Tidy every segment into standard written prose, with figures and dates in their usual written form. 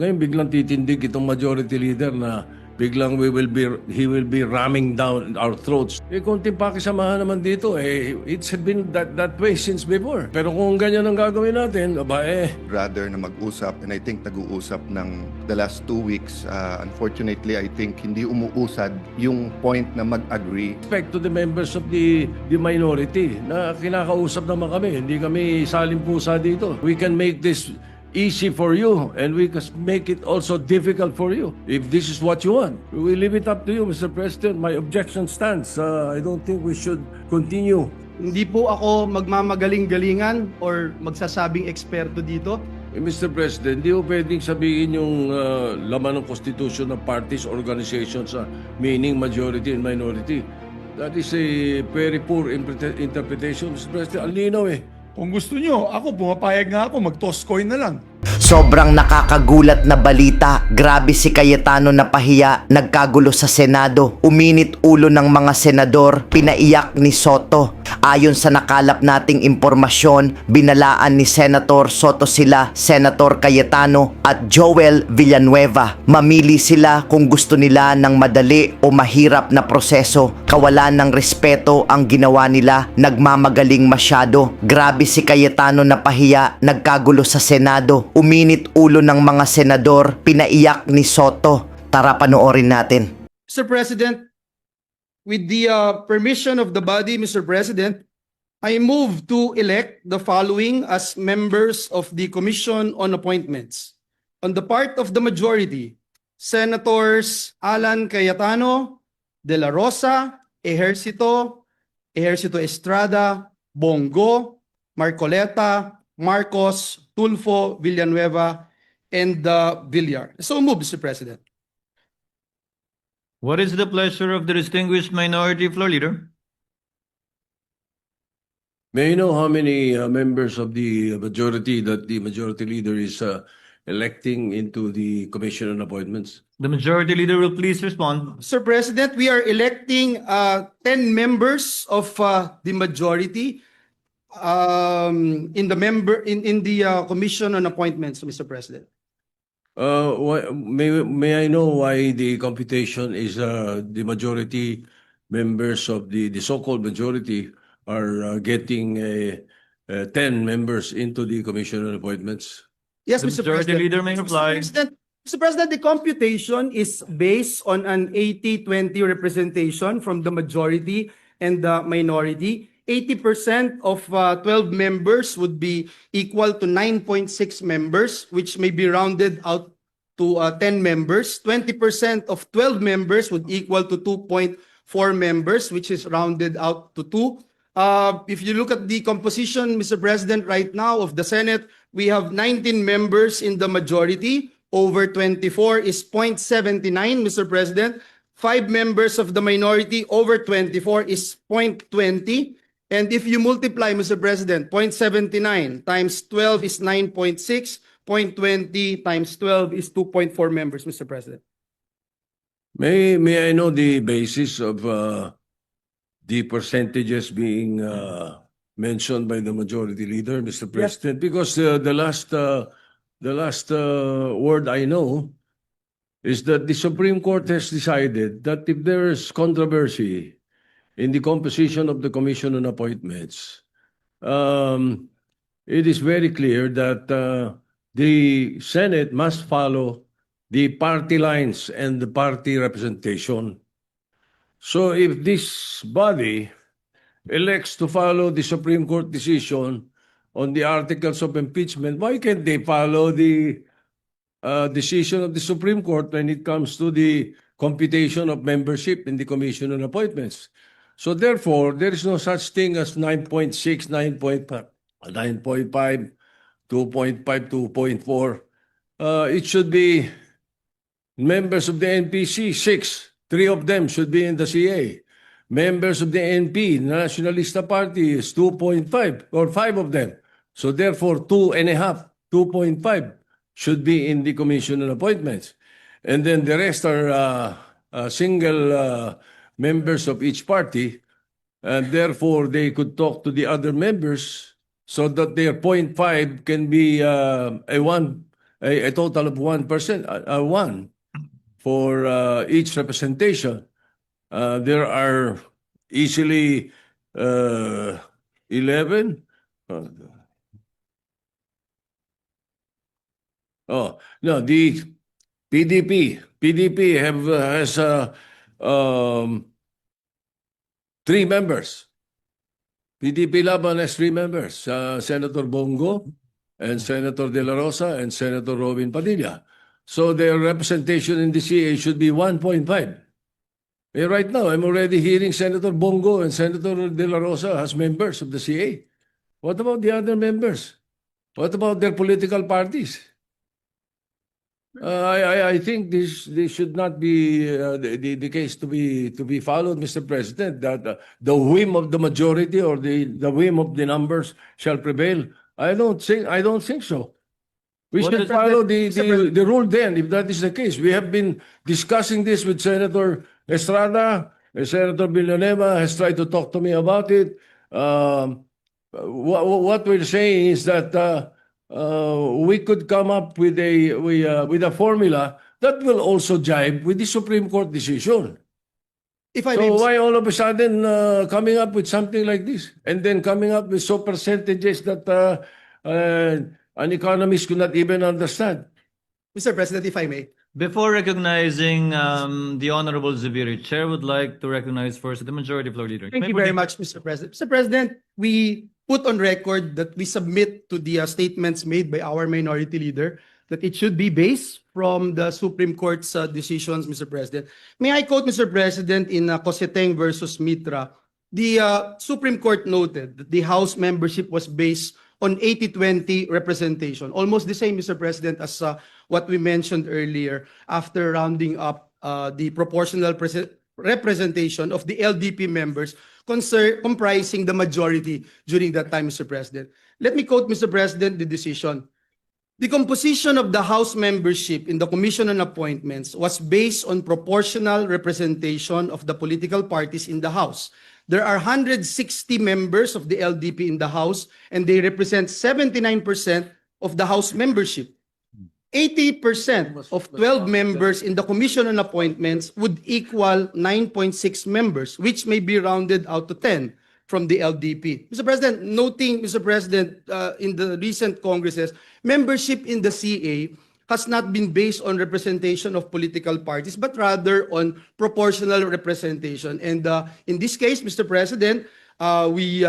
Ngayon biglang titindig itong majority leader na biglang he will be ramming down our throats. Eh konting pakisamahan naman dito, it's been that way since before. Pero kung ganyan ang gagawin natin, Rather na mag-usap, and I think nag-uusap ng the last 2 weeks. Unfortunately, I think hindi umuusad yung point na mag-agree. respect to the members of the minority na kinakausap naman kami. Hindi kami salimpusa dito. We can make this easy for you and we can make it also difficult for you if this is what you want. We leave it up to you, Mr. President. My objection stands. I don't think we should continue. Hindi po ako magmamagaling-galingan or magsasabing eksperto dito. Mr. President, hindi po pwedeng sabihin yung laman ng Constitution ng parties, organizations, meaning majority and minority. That is a very poor interpretation, Mr. President. Ang linaw eh. Kung gusto nyo, ako pumapayag nga ako, mag-toss coin na lang. Sobrang nakakagulat na balita. Grabe si Cayetano na pahiya, nagkagulo sa Senado. Uminit ulo ng mga senador, pinaiyak ni Soto. Ayon sa nakalap nating impormasyon, binalaan ni Senator Soto sila, Senator Cayetano at Joel Villanueva. Mamili sila kung gusto nila ng madali o mahirap na proseso. Kawalan ng respeto ang ginawa nila, nagmamagaling masyado. Grabe si Cayetano na pahiya, nagkagulo sa Senado. Uminit ulo ng mga senador, pinaiyak ni Soto. Tara panoorin natin. Mr. President, with the permission of the body, Mr. President, I move to elect the following as members of the Commission on Appointments. On the part of the majority, Senators Alan Cayetano, De La Rosa, Ejercito Estrada, Bongo, Marcoleta, Marcos, Tulfo, Villanueva, and Villar. So move, Mr. President. What is the pleasure of the distinguished minority floor leader? May I know how many members of the majority that the majority leader is electing into the Commission on Appointments? The majority leader will please respond. Mr. President, we are electing 10 members of the majority in the Commission on Appointments, Mr. President. May I know why the computation is the majority members of the so-called majority are getting 10 members into the Commission on Appointments? Yes, The Mr. majority President. leader may reply. Mr. President, the computation is based on an 80-20 representation from the majority and the minority. 80% of 12 members would be equal to 9.6 members, which may be rounded out to 10 members. 20% of 12 members would equal to 2.4 members, which is rounded out to 2. If you look at the composition, Mr. President, right now of the Senate, we have 19 members in the majority. Over 24 is 0.79, Mr. President. 5 members of the minority, over 24 is 0.20. And if you multiply, Mr. President, 0.79 times 12 is 9.6, 0.20 times 12 is 2.4 members, Mr. President. May I know the basis of the percentages being mentioned by the majority leader, Mr. President? Because the last word I know is that the Supreme Court has decided that if there is controversy in the composition of the Commission on Appointments, it is very clear that the Senate must follow the party lines and the party representation. So if this body elects to follow the Supreme Court decision on the articles of impeachment, why can't they follow the decision of the Supreme Court when it comes to the computation of membership in the Commission on Appointments? So therefore, there is no such thing as 9.6, 9.5, 9.5, 2.5, 2.4. It should be members of the NPC, 6. 3 of them should be in the CA. Members of the NP, Nationalista Party, is 2.5 or 5 of them. So therefore, 2.5, 2.5 should be in the Commission on Appointments. And then the rest are single members of each party, and therefore they could talk to the other members so that their 0.5 can be a 1 a total of 1%, one for each representation. There are easily 11. Oh, no, the PDP has 3 members. PDP Laban has 3 members, Senator Bongo and Senator De La Rosa and Senator Robin Padilla. So their representation in the CA should be 1.5. Right now, I'm already hearing Senator Bongo and Senator De La Rosa as members of the CA. What about the other members? What about their political parties? I think this should not be the case to be followed, Mr. President. That the whim of the majority or the whim of the numbers shall prevail. I don't think so. We What should is- follow the rule then, if that is the case. We have been discussing this with Senator Estrada. Senator Villanueva has tried to talk to me about it. What we're saying is that we could come up with a formula that will also jibe with the Supreme Court decision. If I So may, why all of a sudden coming up with something like this, and then coming up with so percentages that an economist could not even understand? Mr. President, if I may. Before recognizing the Honorable Zubiri, Chair would like to recognize first the Majority Floor Leader. Thank May you I very put much, Mr. President. Mr. President, we put on record that we submit to the statements made by our minority leader that it should be based from the Supreme Court's decisions, Mr. President. May I quote, Mr. President, in Coseteng versus Mitra, the Supreme Court noted that the House membership was based on 80-20 representation. Almost the same, Mr. President, as what we mentioned earlier after rounding up the proportional representation of the LDP members comprising the majority during that time, Mr. President. Let me quote, Mr. President, the decision. The composition of the House membership in the Commission on Appointments was based on proportional representation of the political parties in the House. There are 160 members of the LDP in the House, and they represent 79% of the House membership. 80% of 12 members in the Commission on Appointments would equal 9.6 members, which may be rounded out to 10 from the LDP. Mr. President, noting, Mr. President, in the recent Congresses, membership in the CA has not been based on representation of political parties, but rather on proportional representation. And in this case, Mr. President, we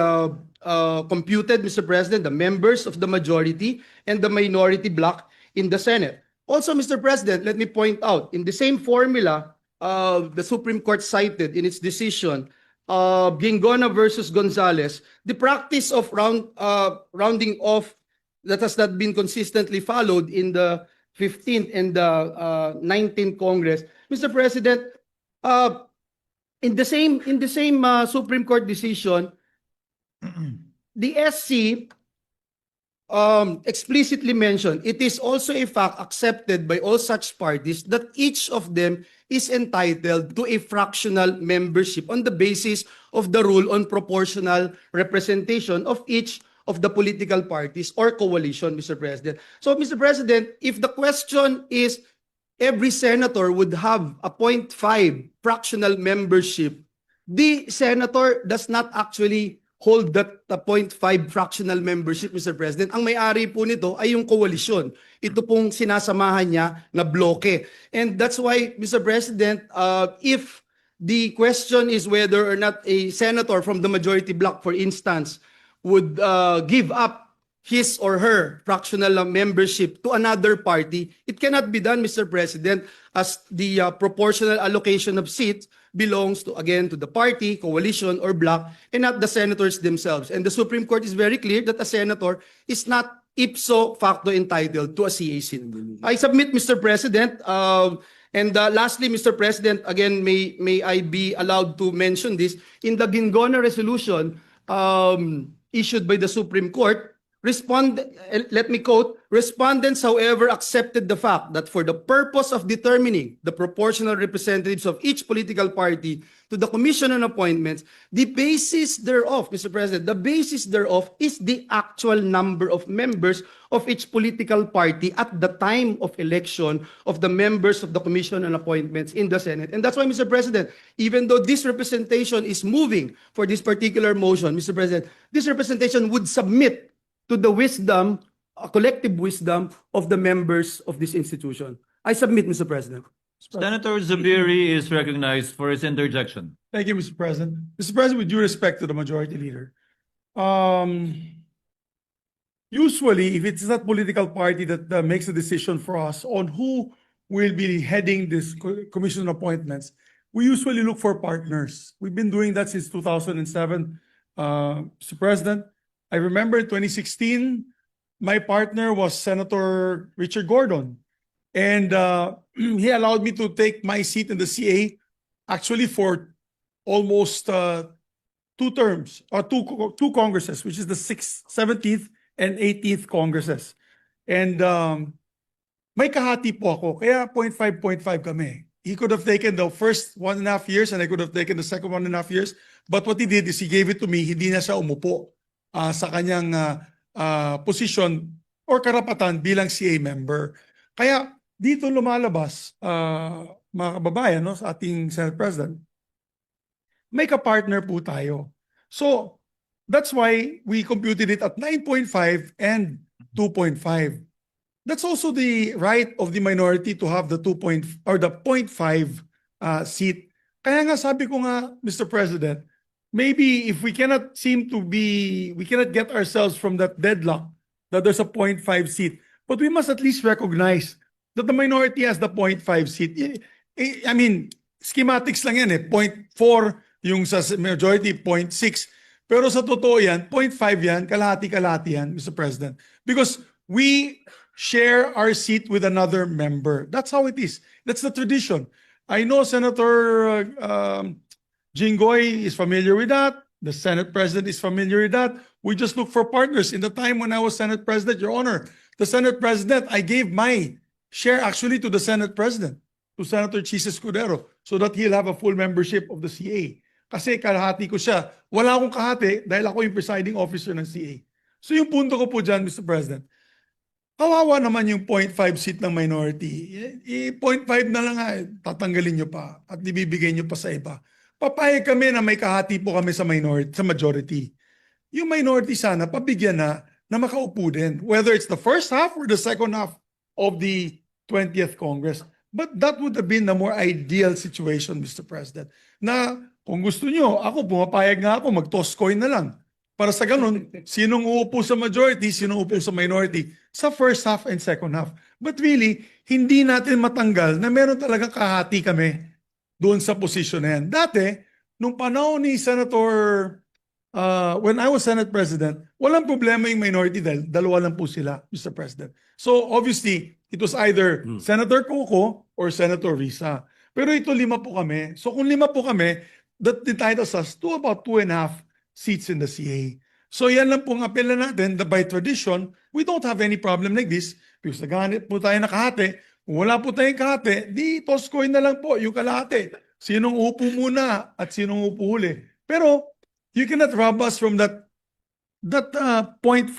computed, Mr. President, the members of the majority and the minority bloc in the Senate. Also, Mr. President, let me point out, in the same formula the Supreme Court cited in its decision, Gingona versus Gonzales, the practice of rounding off that has not been consistently followed in the 15th and the 19th Congress. Mr. President, in the same Supreme Court decision, the SC explicitly mentioned, it is also a fact accepted by all such parties that each of them is entitled to a fractional membership on the basis of the rule on proportional representation of each of the political parties or coalition, Mr. President. So, Mr. President, if the question is every senator would have a 0.5 fractional membership, the senator does not actually hold that 0.5 fractional membership, Mr. President. Ang may-ari po nito ay yung koalisyon. Ito pong sinasamahan niya na bloke. And that's why, Mr. President, if the question is whether or not a senator from the majority bloc, for instance, would give up his or her fractional membership to another party, it cannot be done, Mr. President, as the proportional allocation of seats belongs to, again, to the party, coalition, or bloc, and not the senators themselves. And the Supreme Court is very clear that a senator is not ipso facto entitled to a CA seat. I submit, Mr. President, and lastly, Mr. President, again, may I be allowed to mention this, in the Gingona resolution issued by the Supreme Court, let me quote, respondents, however, accepted the fact that for the purpose of determining the proportional representatives of each political party to the Commission on Appointments, the basis thereof, Mr. President, the basis thereof is the actual number of members of each political party at the time of election of the members of the Commission on Appointments in the Senate. And that's why, Mr. President, even though this representation is moving for this particular motion, Mr. President, this representation would submit to the wisdom, collective wisdom of the members of this institution. I submit, Mr. President. Senator Zubiri is recognized for his interjection. Thank you, Mr. President. Mr. President, with due respect to the majority leader, usually, if it's that political party that makes a decision for us on who will be heading this commission appointments, we usually look for partners. We've been doing that since 2007, Mr. President. I remember in 2016, my partner was Senator Richard Gordon. And he allowed me to take my seat in the CA actually for almost 2 terms, or two Congresses, which is the 6th, 17th, and 18th Congresses. And may kahati po ako, kaya 0.5 kami. He could have taken the first 1.5 years and I could have taken the second 1.5 years. But what he did is he gave it to me, hindi na siya umupo sa kanyang position or karapatan bilang CA member. Kaya dito lumalabas, mga kababayan, no, sa ating Senate President, may ka-partner po tayo. So, that's why we computed it at 9.5 and 2.5. That's also the right of the minority to have the 0.5 seat. Kaya nga sabi ko nga, Mr. President, maybe if we cannot get ourselves from that deadlock that there's a 0.5 seat, but we must at least recognize that the minority has the 0.5 seat. I mean, schematics lang yan eh. 0.4 yung sa majority, 0.6. Pero sa totoo yan, 0.5 yan, kalahati-kalahati yan, Mr. President. Because we share our seat with another member. That's how it is. That's the tradition. I know Senator Jinggoy is familiar with that. The Senate President is familiar with that. We just look for partners. In the time when I was Senate President, Your Honor, the Senate President, I gave my share actually to the Senate President, to Senator Chis Escudero, so that he'll have a full membership of the CA. Kasi kalahati ko siya. Wala akong kahati dahil ako yung presiding officer ng CA. So yung punto ko po dyan, Mr. President, kawawa naman yung 0.5 seat ng minority. 0.5 na lang nga, tatanggalin nyo pa at ibibigay nyo pa sa iba. Papayag kami na may kahati po kami sa minority, sa majority. Yung minority sana, pabigyan na makaupo din. Whether it's the first half or the second half of the 20th Congress. But that would have been the more ideal situation, Mr. President. Na kung gusto nyo, ako pumapayag nga ako, mag-toss coin na lang. Para sa ganun, sinong uupo sa majority, sinong uupo sa minority, sa first half and second half. But really, hindi natin matanggal na meron talagang kahati kami doon sa position na yan. Dati, nung panahon ni Senator, when I was Senate President, walang problema yung minority dahil dalawa lang po sila, Mr. President. So obviously, it was either Senator Coco or Senator Risa. Pero ito 5 po kami. So kung 5 po kami, that entitles us to about 2.5 seats in the CA. So yan lang pong apela natin, that by tradition, we don't have any problem like this because naghahanap po tayo na kahati. Kung wala po tayong kahati, di toss coin na lang po yung kalahati. Sinong upo muna at sinong upo huli. Pero you cannot rob us from that 0.5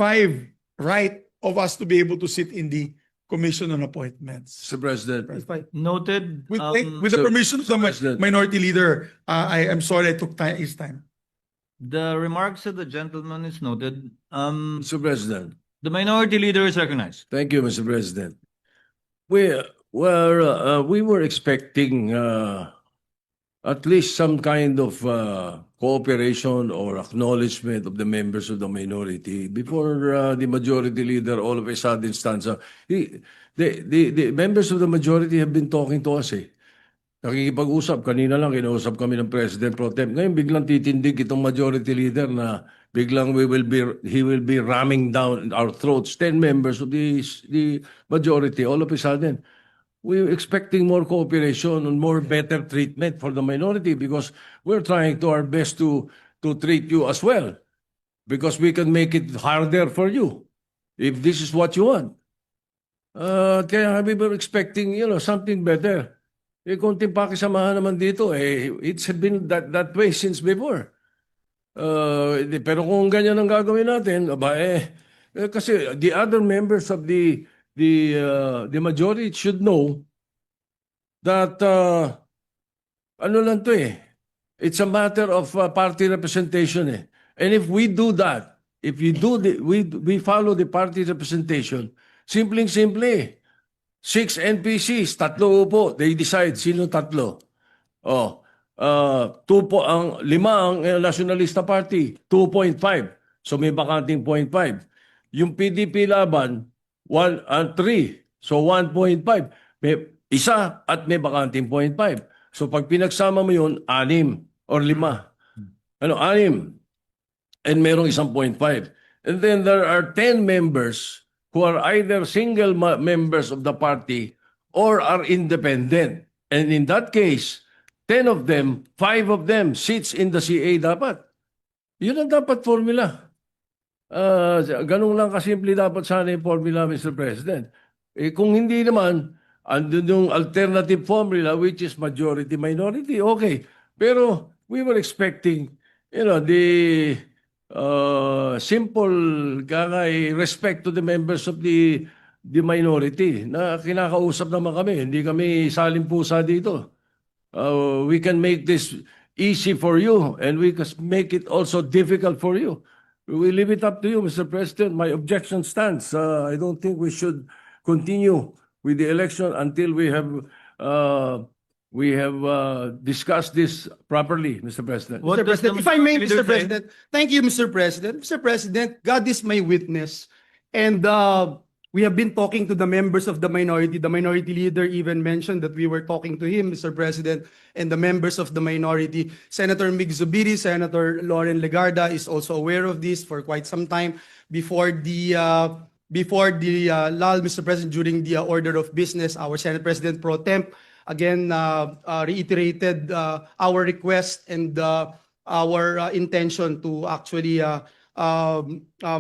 right of us to be able to sit in the Commission on Appointments. Mr. President. Noted. With the So, permission of the President. minority leader, I am sorry I took his time. The remarks of the gentleman is noted. Mr. President. The minority leader is recognized. Thank you, Mr. President. We were expecting at least some kind of cooperation or acknowledgement of the members of the minority before the majority leader all of a sudden stands up. The members of the majority have been talking to us eh. Nakikipag-usap. Kanina lang, kinausap kami ng President Pro Tem. Ngayon, biglang titindig itong majority leader na biglang he will be ramming down our throats. 10 members of the majority, all of a sudden. We're expecting more cooperation and more better treatment for the minority because we're trying to our best to treat you as well because we can make it harder for you. if this is what you want. Kaya we were expecting, something better. Konting pakisamahan naman dito, it's been that way since before. Pero kung ganyan ang gagawin natin, kasi the other members of the majority should know that ano lang to it's a matter of party representation And if we do that, if we follow the party representation, simpleng-simple 6 NPCs, 3 upo, they decide sino 3. 2 po ang 5 ang Nationalista Party, 2.5. So may bakanting 0.5. Yung PDP laban 1 and 3. So 1.5. May isa at may bakanting 0.5. So pag pinagsama mo yun, 6 or 5. 6. And merong isang 0.5. And then there are 10 members who are either single members of the party or are independent. And in that case, 10 of them, 5 of them sits in the CA dapat. Yun ang dapat formula. Ganun lang kasimple dapat sana yung formula, Mr. President. Kung hindi naman, andun yung alternative formula which is majority-minority, okay. Pero we were expecting, the simple respect to the members of the minority na kinakausap naman kami. Hindi kami salimpusa dito. We can make this easy for you and we can make it also difficult for you. We leave it up to you, Mr. President. My objection stands. I don't think we should continue with the election until we have discussed this properly, Mr. President. What Mr. does President, the if I may, leader Mr. say? President, thank you, Mr. President. Mr. President, God is my witness. And we have been talking to the members of the minority. The minority leader even mentioned that we were talking to him, Mr. President, and the members of the minority. Senator Mig Zubiri, Senator Lauren Legarda is also aware of this for quite some time before the lull, Mr. President, during the order of business. Our Senate President Pro Temp again reiterated our request and our intention to actually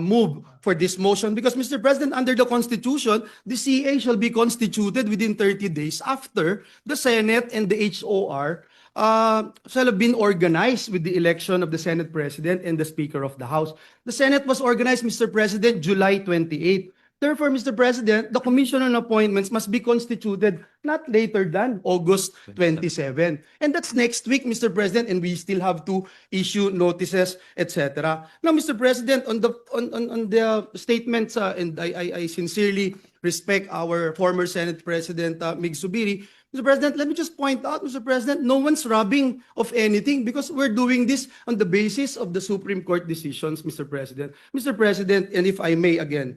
move for this motion because, Mr. President, under the Constitution, the CA shall be constituted within 30 days after the Senate and the HOR shall have been organized with the election of the Senate President and the Speaker of the House. The Senate was organized, Mr. President, July 28. Therefore, Mr. President, the Commission on Appointments must be constituted not later than August 27. And that's next week, Mr. President, and we still have to issue notices, etc. Now, Mr. President, on the statements, and I sincerely respect our former Senate President, Mig Zubiri, Mr. President, let me just point out, Mr. President, no one's robbing of anything because we're doing this on the basis of the Supreme Court decisions, Mr. President. Mr. President, and if I may again,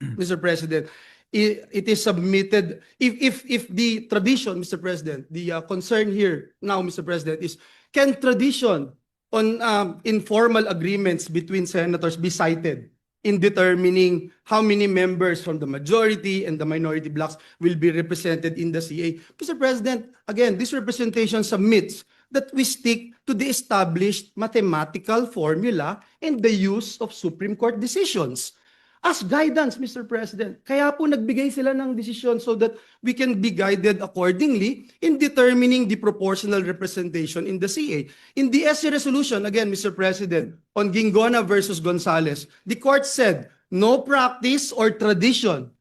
Mr. President, it is submitted, if the tradition, Mr. President, the concern here now, Mr. President, is can tradition on informal agreements between senators be cited in determining how many members from the majority and the minority blocks will be represented in the CA? Mr. President, again, this representation submits that we stick to the established mathematical formula and the use of Supreme Court decisions as guidance, Mr. President. Kaya po nagbigay sila ng desisyon so that we can be guided accordingly in determining the proportional representation in the CA. In the SC resolution, again, Mr. President, on Gingona versus Gonzales, the court said, no practice or tradition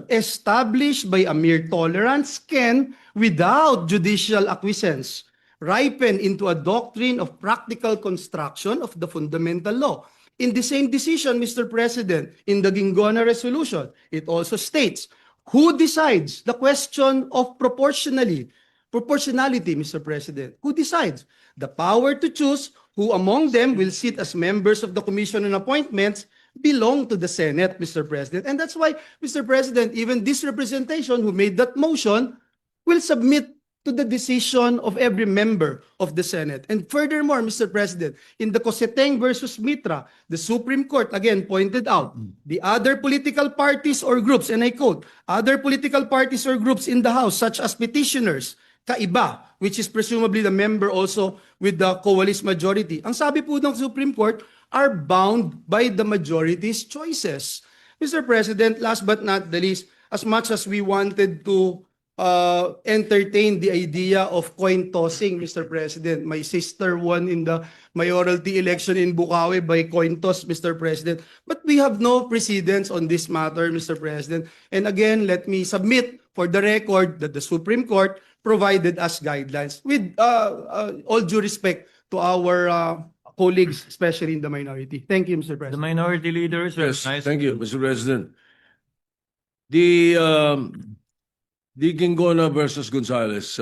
established by a mere tolerance can, without judicial acquiescence, ripen into a doctrine of practical construction of the fundamental law. In the same decision, Mr. President, in the Gingona resolution, it also states, who decides the question of proportionality, Mr. President? Who decides? The power to choose who among them will sit as members of the Commission on Appointments belong to the Senate, Mr. President. And that's why, Mr. President, even this representation who made that motion will submit to the decision of every member of the Senate. And furthermore, Mr. President, in the Coseteng versus Mitra, the Supreme Court again pointed out the other political parties or groups, and I quote, other political parties or groups in the House, such as petitioners, kaiba, which is presumably the member also with the coalition majority. Ang sabi po ng Supreme Court, are bound by the majority's choices. Mr. President, last but not the least, as much as we wanted to entertain the idea of coin tossing, Mr. President, my sister won in the mayoralty election in Bukawi by coin toss, Mr. President. But we have no precedents on this matter, Mr. President. And again, let me submit for the record that the Supreme Court provided us guidelines with all due respect to our colleagues, especially in the minority. Thank you, Mr. The President. minority leader is Yes, recognized. thank you, Mr. President. The Gingona versus Gonzales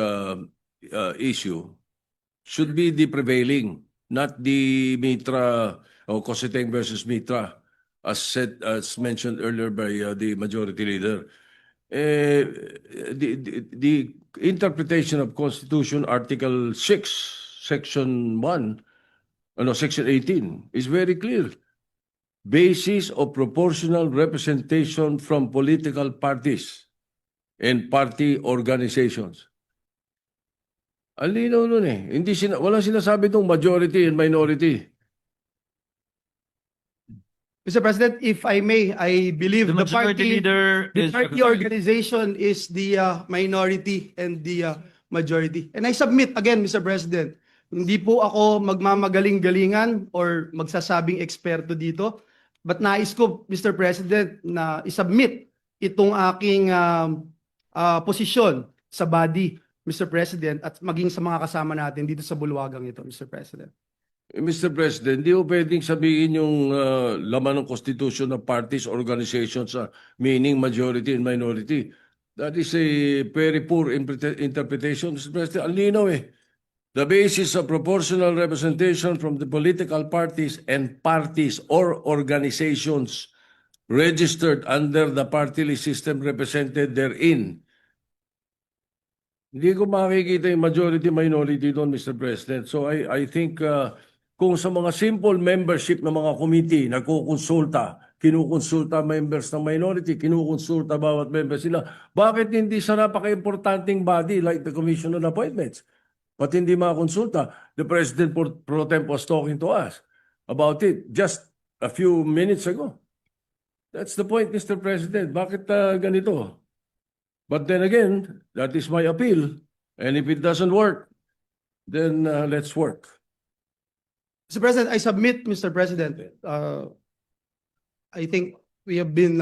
issue should be the prevailing, not the Mitra or Cositeng versus Mitra, as mentioned earlier by the majority leader. The interpretation of Constitution Article 6, Section 1, Section 18 is very clear. Basis of proportional representation from political parties and party organizations. Ang linaw nun eh. Walang sinasabi itong majority and minority. Mr. President, if I may, I believe The the majority party, leader the is party recognized. organization is the minority and the majority. And I submit again, Mr. President, hindi po ako magmamagaling-galingan or magsasabing eksperto dito. But nais ko, Mr. President, na isubmit itong aking posisyon sa body, Mr. President, at maging sa mga kasama natin dito sa bulwagang ito, Mr. President. Mr. President, di po pwedeng sabihin yung laman ng Constitution ng parties, organizations, meaning majority and minority. That is a very poor interpretation, Mr. President. Ang linaw eh. The basis of proportional representation from the political parties and parties or organizations registered under the party list system represented therein. Hindi ko makikita yung majority-minority doon, Mr. President. So I think kung sa mga simple membership ng mga committee, kinukonsulta members ng minority, kinukonsulta bawat member sila, bakit hindi sa napaka-importanting body like the Commission on Appointments? But hindi makakonsulta? The President pro temp was talking to us about it just a few minutes ago. That's the point, Mr. President. Bakit ganito? But then again, that is my appeal. And if it doesn't work, then let's work. Mr. President, I submit, Mr. President, I think we have been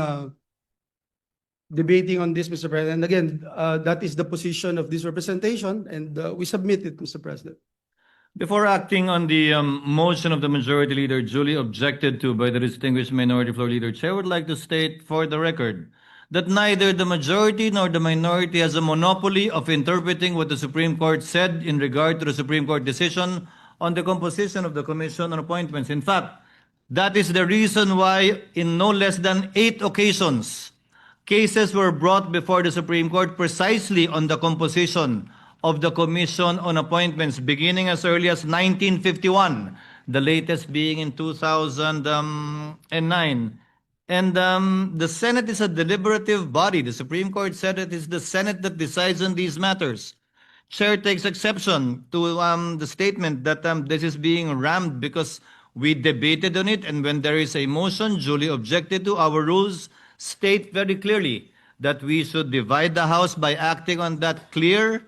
debating on this, Mr. President. Again, that is the position of this representation, and we submit it, Mr. President. Before acting on the motion of the majority leader duly objected to by the distinguished minority floor leader, Chair would like to state for the record that neither the majority nor the minority has a monopoly of interpreting what the Supreme Court said in regard to the Supreme Court decision on the composition of the Commission on Appointments. In fact, that is the reason why in no less than 8 occasions, cases were brought before the Supreme Court precisely on the composition of the Commission on Appointments, beginning as early as 1951, the latest being in 2009. And the Senate is a deliberative body. The Supreme Court said it is the Senate that decides on these matters. Chair takes exception to the statement that this is being rammed because we debated on it, and when there is a motion duly objected to, our rules state very clearly that we should divide the House by acting on that clear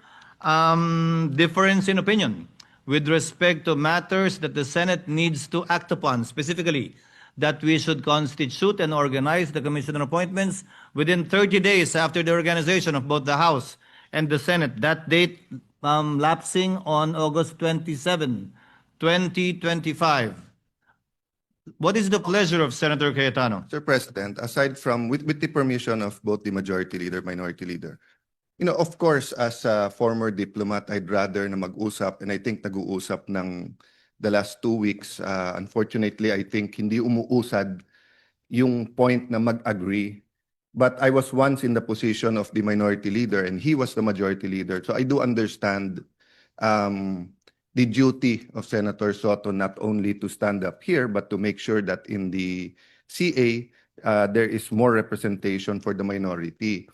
difference in opinion with respect to matters that the Senate needs to act upon, specifically that we should constitute and organize the Commission on Appointments within 30 days after the organization of both the House and the Senate. That date lapsing on August 27, 2025. What is the pleasure of Senator Cayetano? Sir President, aside from, with the permission of both the majority leader, minority leader, of course, as a former diplomat, I'd rather na mag-usap, and I think nag-uusap ng the last 2 weeks. Unfortunately, I think hindi umuusad yung point na mag-agree. But I was once in the position of the minority leader, and he was the majority leader. So I do understand the duty of Senator Soto not only to stand up here, but to make sure that in the CA, there is more representation for the minority.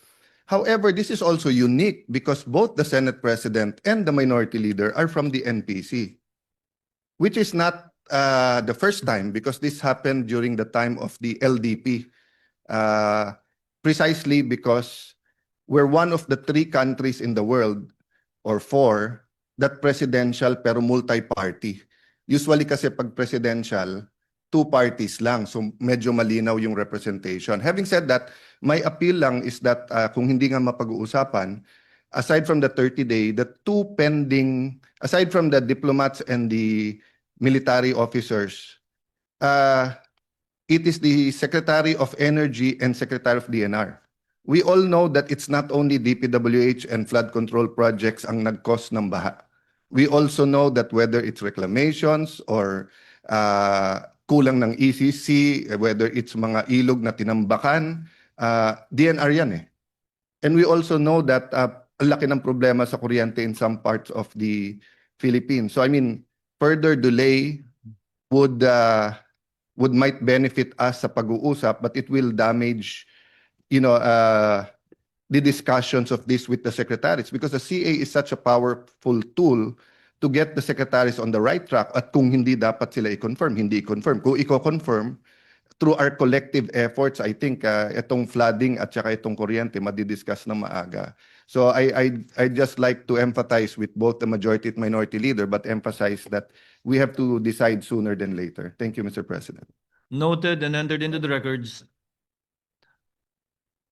However, this is also unique because both the Senate President and the Minority Leader are from the NPC, which is not the first time because this happened during the time of the LDP, precisely because we're one of the 3 countries in the world, or 4, that presidential pero multi-party. Usually kasi pag presidential, 2 parties lang. So medyo malinaw yung representation. Having said that, my appeal lang is that kung hindi nga mapag-uusapan, aside from the 30-day, the 2 pending, aside from the diplomats and the military officers, it is the Secretary of Energy and Secretary of DNR. We all know that it's not only DPWH and flood control projects ang nag-cause ng baha. We also know that whether it's reclamations or kulang ng ECC, whether it's mga ilog na tinambakan, DNR yan eh. And we also know that ang laki ng problema sa kuryente in some parts of the Philippines. So I mean, further delay would might benefit us sa pag-uusap, but it will damage, the discussions of this with the secretaries because the CA is such a powerful tool to get the secretaries on the right track at kung hindi dapat sila i-confirm, hindi i-confirm. Kung i-confirm, through our collective efforts, I think itong flooding at saka itong kuryente madidiscuss na maaga. So I just like to empathize with both the majority and minority leader, but emphasize that we have to decide sooner than later. Thank you, Mr. President. Noted and entered into the records.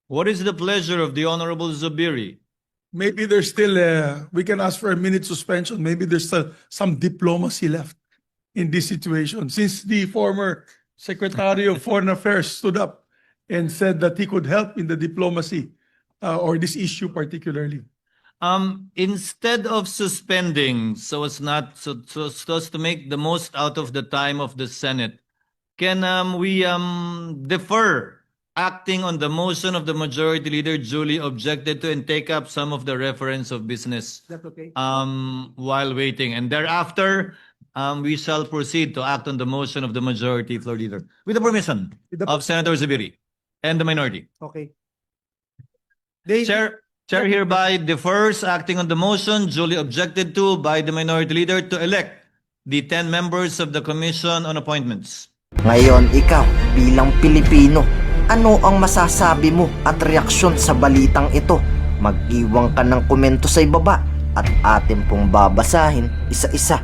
What is the pleasure of the Honorable Zubiri? Maybe there's still, we can ask for a minute suspension. Maybe there's still some diplomacy left in this situation. Since the former Secretary of Foreign Affairs stood up and said that he could help in the diplomacy or this issue particularly. Instead of suspending so as to make the most out of the time of the Senate, can we defer acting on the motion of the majority leader duly objected to and take up some of the reference of business That's okay. while waiting, and thereafter we shall proceed to act on the motion of the majority floor leader with the permission With the- of Senator Zubiri and the minority. Okay. Chair hereby defers acting on the motion duly objected to by the minority leader to elect the 10 members of the Commission on Appointments. Ngayon, ikaw, bilang Pilipino, ano ang masasabi mo at reaksyon sa balitang ito? Mag-iwan ka ng komento sa ibaba at atin pong babasahin isa-isa.